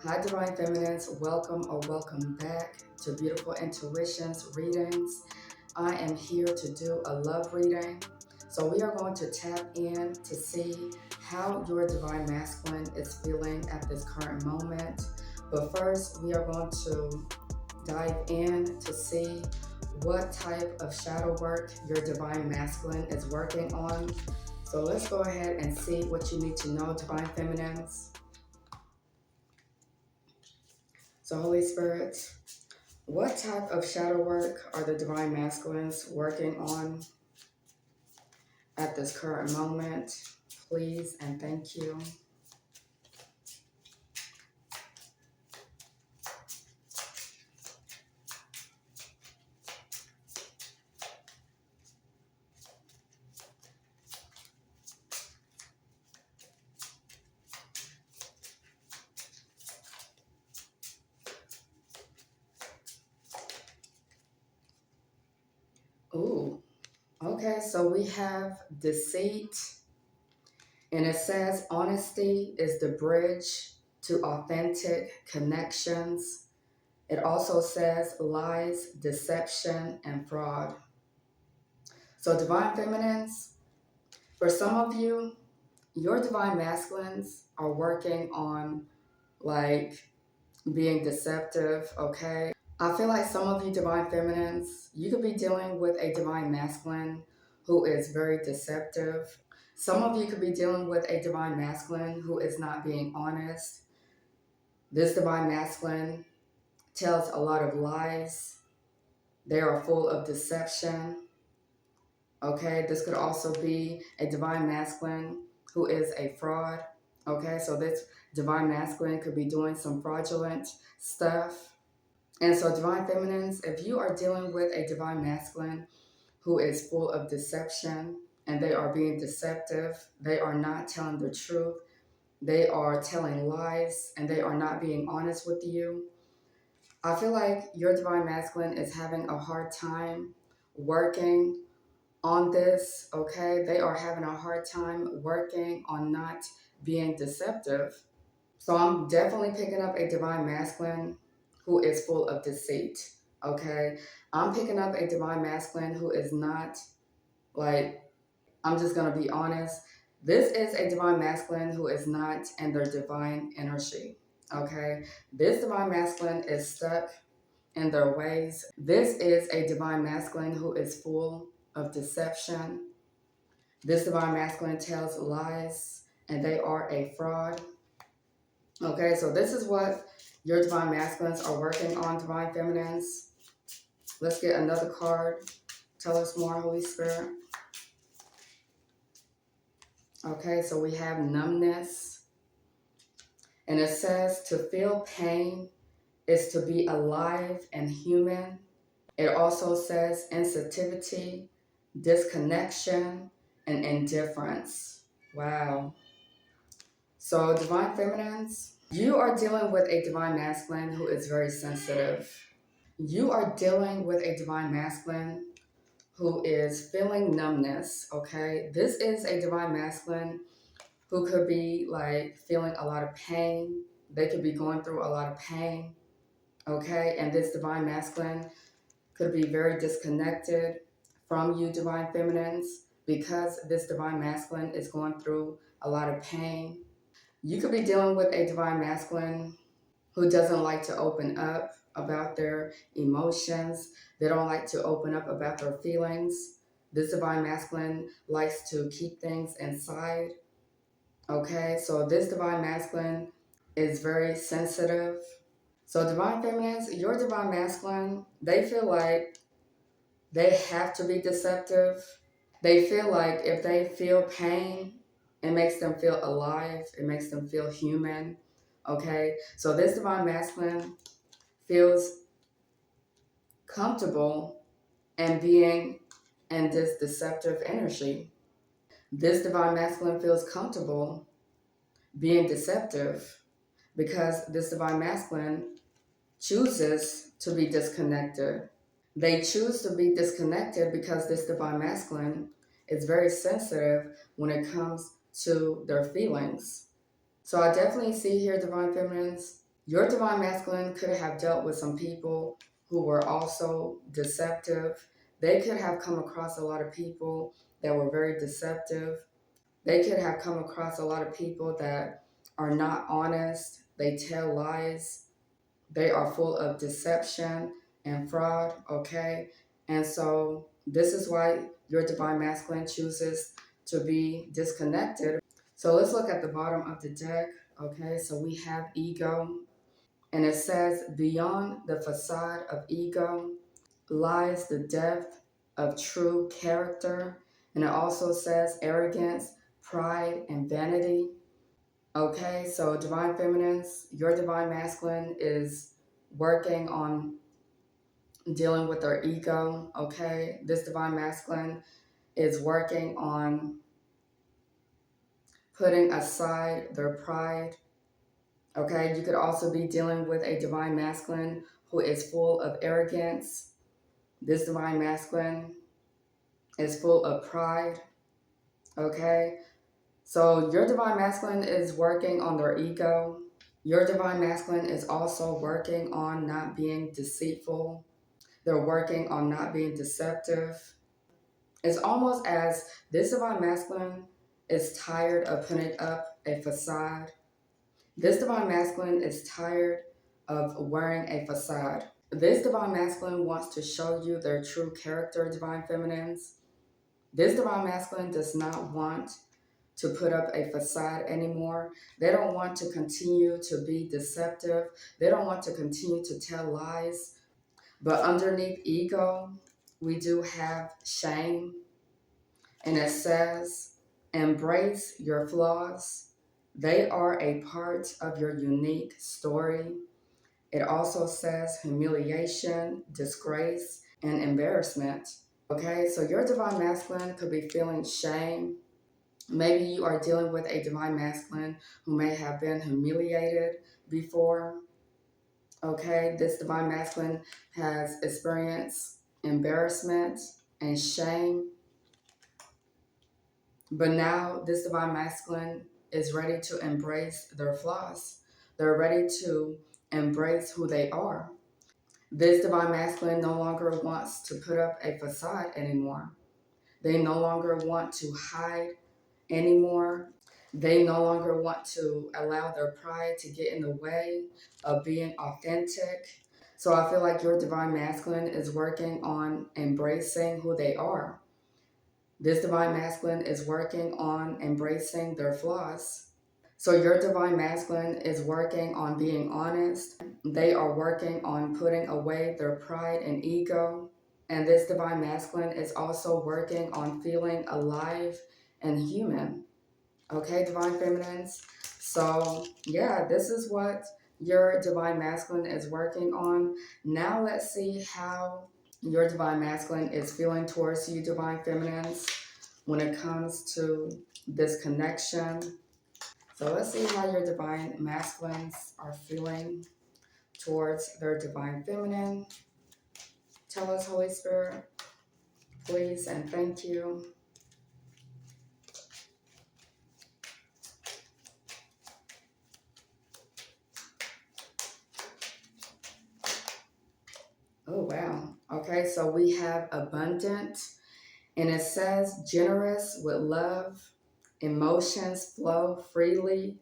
Hi, Divine Feminines. Welcome or welcome back to Beautiful Intuitions readings. I am here to do a love reading. So we are going to tap in to see how your Divine Masculine is feeling at this current moment. But first, we are going to dive in to see what type of shadow work your Divine Masculine is working on. So let's go ahead and see what you need to know, Divine Feminines. So Holy Spirit, what type of shadow work are the Divine Masculines working on at this current moment? Please and thank you. Ooh, okay, so we have deceit, and it says honesty is the bridge to authentic connections. It also says lies, deception, and fraud. So Divine Feminines, for some of you, your Divine Masculines are working on like being deceptive, okay? I feel like some of you Divine Feminines, you could be dealing with a Divine Masculine who is very deceptive. Some of you could be dealing with a Divine Masculine who is not being honest. This Divine Masculine tells a lot of lies. They are full of deception, okay? This could also be a Divine Masculine who is a fraud, okay? So this Divine Masculine could be doing some fraudulent stuff. And so Divine Feminines, if you are dealing with a Divine Masculine who is full of deception and they are being deceptive, they are not telling the truth, they are telling lies, and they are not being honest with you, I feel like your Divine Masculine is having a hard time working on this, okay? They are having a hard time working on not being deceptive. So I'm definitely picking up a Divine Masculine who is full of deceit, okay? I'm picking up a Divine Masculine who is not like, I'm just gonna be honest. This is a Divine Masculine who is not in their divine energy, okay? This Divine Masculine is stuck in their ways. This is a Divine Masculine who is full of deception. This Divine Masculine tells lies and they are a fraud. Okay, so this is what your Divine Masculines are working on, Divine Feminines. Let's get another card. Tell us more, Holy Spirit. Okay, so we have numbness. And it says to feel pain is to be alive and human. It also says insensitivity, disconnection, and indifference. Wow. So Divine Feminines, you are dealing with a Divine Masculine who is very sensitive. You are dealing with a Divine Masculine who is feeling numbness, okay? This is a Divine Masculine who could be like feeling a lot of pain. They could be going through a lot of pain, okay? And this Divine Masculine could be very disconnected from you, Divine Feminines, because this Divine Masculine is going through a lot of pain. You could be dealing with a Divine Masculine who doesn't like to open up about their emotions. They don't like to open up about their feelings. This Divine Masculine likes to keep things inside. Okay, so this Divine Masculine is very sensitive. So Divine Feminines, your Divine Masculine, they feel like they have to be deceptive. They feel like if they feel pain, it makes them feel alive. It makes them feel human. Okay, so this Divine Masculine feels comfortable and being in this deceptive energy. This Divine Masculine feels comfortable being deceptive because this Divine Masculine chooses to be disconnected. They choose to be disconnected because this Divine Masculine is very sensitive when it comes to their feelings. So I definitely see here, Divine Feminines, Your divine masculine could have dealt with some people who were also deceptive. They could have come across a lot of people that were very deceptive. They could have come across a lot of people that are not honest. They tell lies. They are full of deception and fraud, okay? And so this is why your divine masculine chooses to be disconnected. So let's look at the bottom of the deck, okay? So we have ego, and it says, beyond the facade of ego lies the depth of true character. And it also says arrogance, pride, and vanity. Okay, so divine feminines, your divine masculine is working on dealing with their ego. Okay, this divine masculine is working on putting aside their pride. Okay, you could also be dealing with a divine masculine who is full of arrogance. This divine masculine is full of pride. Okay, so your divine masculine is working on their ego. Your divine masculine is also working on not being deceitful. They're working on not being deceptive. It's almost as this divine masculine is tired of putting up a facade. This divine masculine is tired of wearing a facade. This divine masculine wants to show you their true character, divine feminines. This divine masculine does not want to put up a facade anymore. They don't want to continue to be deceptive. They don't want to continue to tell lies. But underneath ego, we do have shame. And it says, embrace your flaws. They are a part of your unique story. It also says humiliation, disgrace, and embarrassment. Okay, so your divine masculine could be feeling shame. Maybe you are dealing with a divine masculine who may have been humiliated before. Okay, this divine masculine has experienced embarrassment and shame. But now this divine masculine is ready to embrace their flaws. They're ready to embrace who they are. This divine masculine no longer wants to put up a facade anymore. They no longer want to hide anymore. They no longer want to allow their pride to get in the way of being authentic. So I feel like your divine masculine is working on embracing who they are. This divine masculine is working on embracing their flaws. So your divine masculine is working on being honest. They are working on putting away their pride and ego. And this divine masculine is also working on feeling alive and human. Okay, divine feminines. So yeah, this is what your divine masculine is working on. Now let's see how your divine masculine is feeling towards you, divine feminines, when it comes to this connection. So let's see how your divine masculines are feeling towards their divine feminine. Tell us, Holy Spirit, please, and thank you. Oh, wow. Okay, so we have abundant, and it says generous with love, emotions flow freely,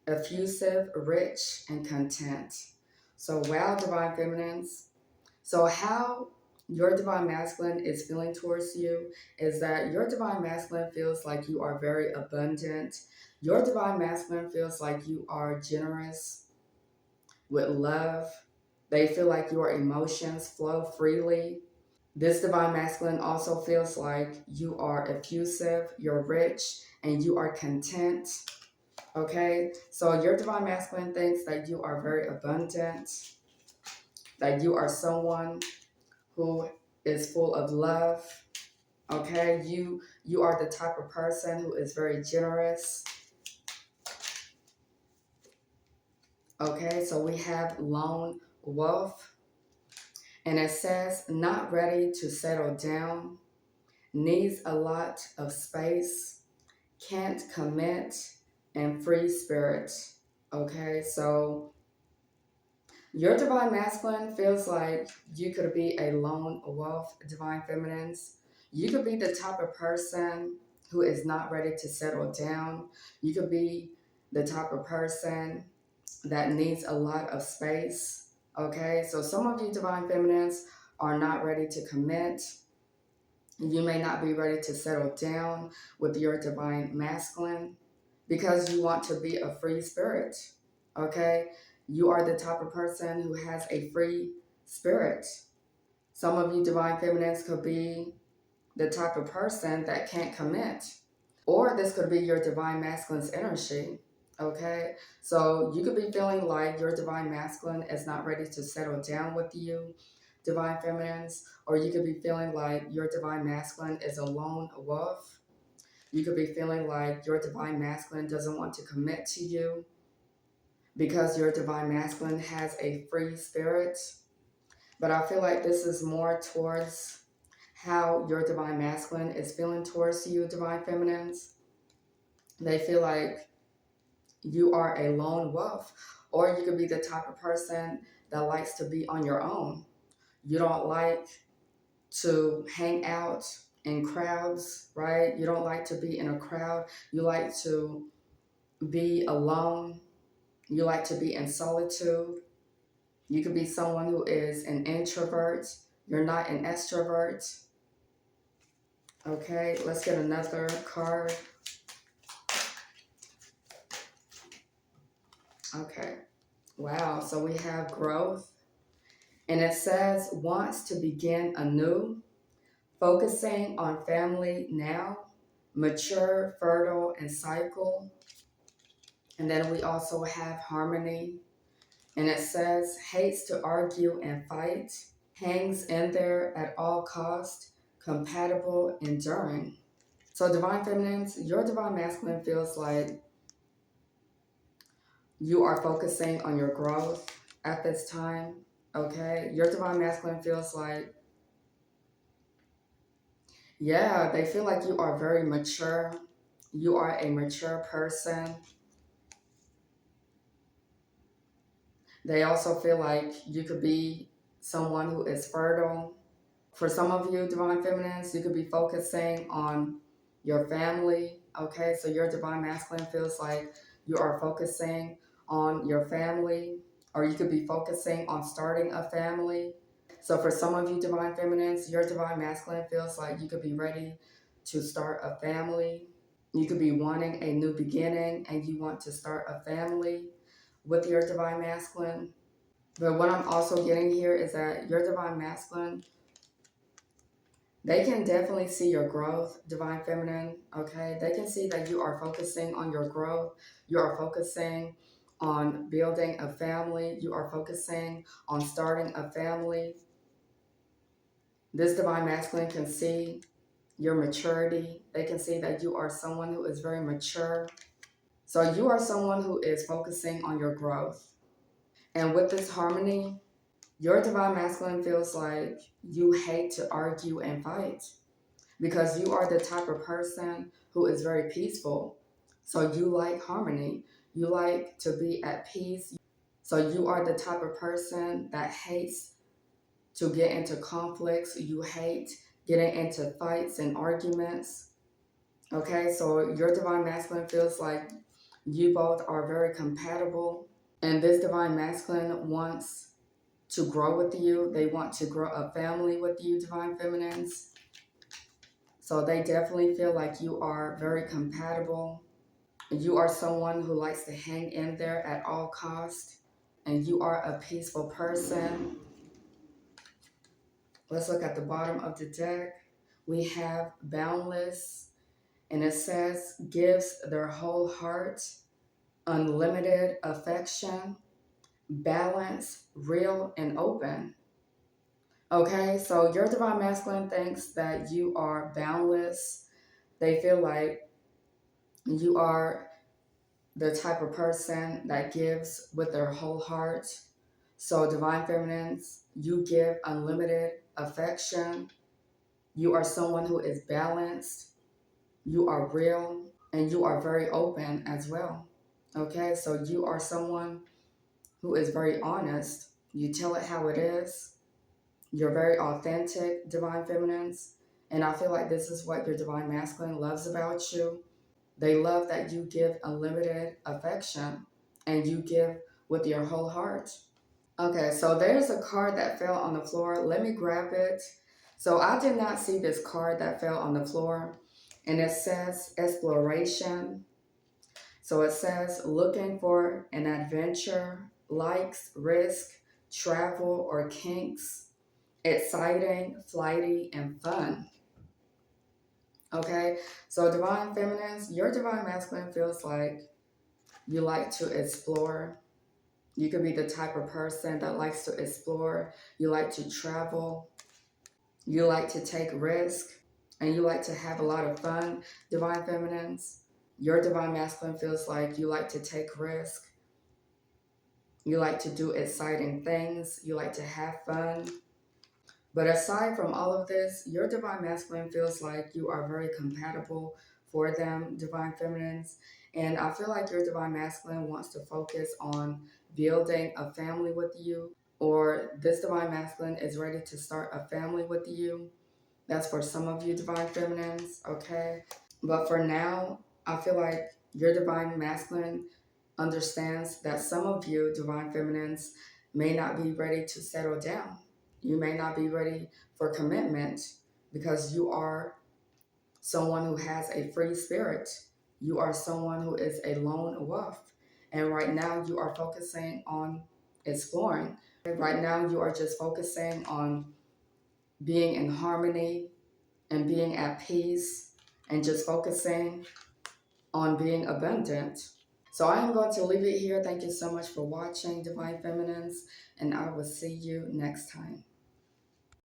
effusive, rich, and content. So, wow, divine feminines. So, how your divine masculine is feeling towards you is that your divine masculine feels like you are very abundant. Your divine masculine feels like you are generous with love. They feel like your emotions flow freely. This divine masculine also feels like you are effusive, you're rich, and you are content. Okay, so your divine masculine thinks that you are very abundant, that you are someone who is full of love. Okay, you are the type of person who is very generous. Okay, so we have lone wolf, and it says not ready to settle down, needs a lot of space, can't commit, and free spirit. Okay, so Your divine masculine feels like you could be a lone wolf, divine feminines. You could be the type of person who is not ready to settle down. You could be the type of person that needs a lot of space. Okay, so some of you divine feminines are not ready to commit. You may not be ready to settle down with your divine masculine because you want to be a free spirit. Okay, you are the type of person who has a free spirit. Some of you divine feminines could be the type of person that can't commit, or this could be your divine masculine's energy. Okay, so you could be feeling like your divine masculine is not ready to settle down with you, divine feminines, or you could be feeling like your divine masculine is a lone wolf. You could be feeling like your divine masculine doesn't want to commit to you because your divine masculine has a free spirit. But I feel like this is more towards how your divine masculine is feeling towards you, divine feminines. They feel like you are a lone wolf, or you could be the type of person that likes to be on your own. You don't like to hang out in crowds, right? You don't like to be in a crowd. You like to be alone. You like to be in solitude. You could be someone who is an introvert. You're not an extrovert. Okay, let's get another card. Okay, wow, so we have growth. And it says, wants to begin anew, focusing on family now, mature, fertile, and cycle. And then we also have harmony. And it says, hates to argue and fight, hangs in there at all cost, compatible, enduring. So divine feminines, your divine masculine feels like you are focusing on your growth at this time, okay? Your divine masculine feels like, yeah, they feel like you are very mature. You are a mature person. They also feel like you could be someone who is fertile. For some of you divine feminines, you could be focusing on your family, okay? So your divine masculine feels like you are focusing on your family, or you could be focusing on starting a family. So for some of you divine feminines, your divine masculine feels like you could be ready to start a family. You could be wanting a new beginning and you want to start a family with your divine masculine. But what I'm also getting here is that your divine masculine, they can definitely see your growth, divine feminine, okay? They can see that you are focusing on your growth. You are focusing on building a family. You are focusing on starting a family. This divine masculine can see your maturity. They can see that you are someone who is very mature. So you are someone who is focusing on your growth. And with this harmony, your divine masculine feels like you hate to argue and fight because you are the type of person who is very peaceful. So you like harmony. You like to be at peace. So you are the type of person that hates to get into conflicts. You hate getting into fights and arguments. Okay, so your divine masculine feels like you both are very compatible. And this divine masculine wants to grow with you. They want to grow a family with you, divine feminines. So they definitely feel like you are very compatible. You are someone who likes to hang in there at all costs. And you are a peaceful person. Let's look at the bottom of the deck. We have boundless. And it says, gives their whole heart, unlimited affection, balance, real and open. Okay, so your divine masculine thinks that you are boundless. They feel like you are the type of person that gives with their whole heart. So divine feminines, you give unlimited affection. You are someone who is balanced. You are real and you are very open as well. Okay, so you are someone who is very honest. You tell it how it is. You're very authentic, divine feminines. And I feel like this is what your divine masculine loves about you. They love that you give unlimited affection and you give with your whole heart. Okay, so there's a card that fell on the floor. Let me grab it. So I did not see this card that fell on the floor. And it says exploration. So it says looking for an adventure, likes, risk, travel, or kinks, exciting, flighty, and fun. Okay, so divine feminines, your divine masculine feels like you like to explore. You could be the type of person that likes to explore. You like to travel. You like to take risk. And you like to have a lot of fun, divine feminines. Your divine masculine feels like you like to take risk. You like to do exciting things. You like to have fun. But aside from all of this, your divine masculine feels like you are very compatible for them, divine feminines. And I feel like your divine masculine wants to focus on building a family with you, or this divine masculine is ready to start a family with you. That's for some of you divine feminines, okay? But for now, I feel like your divine masculine understands that some of you divine feminines may not be ready to settle down. You may not be ready for commitment because you are someone who has a free spirit. You are someone who is a lone wolf. And right now you are focusing on exploring. Right now you are just focusing on being in harmony and being at peace and just focusing on being abundant. So I am going to leave it here. Thank you so much for watching, Divine Feminines, and I will see you next time.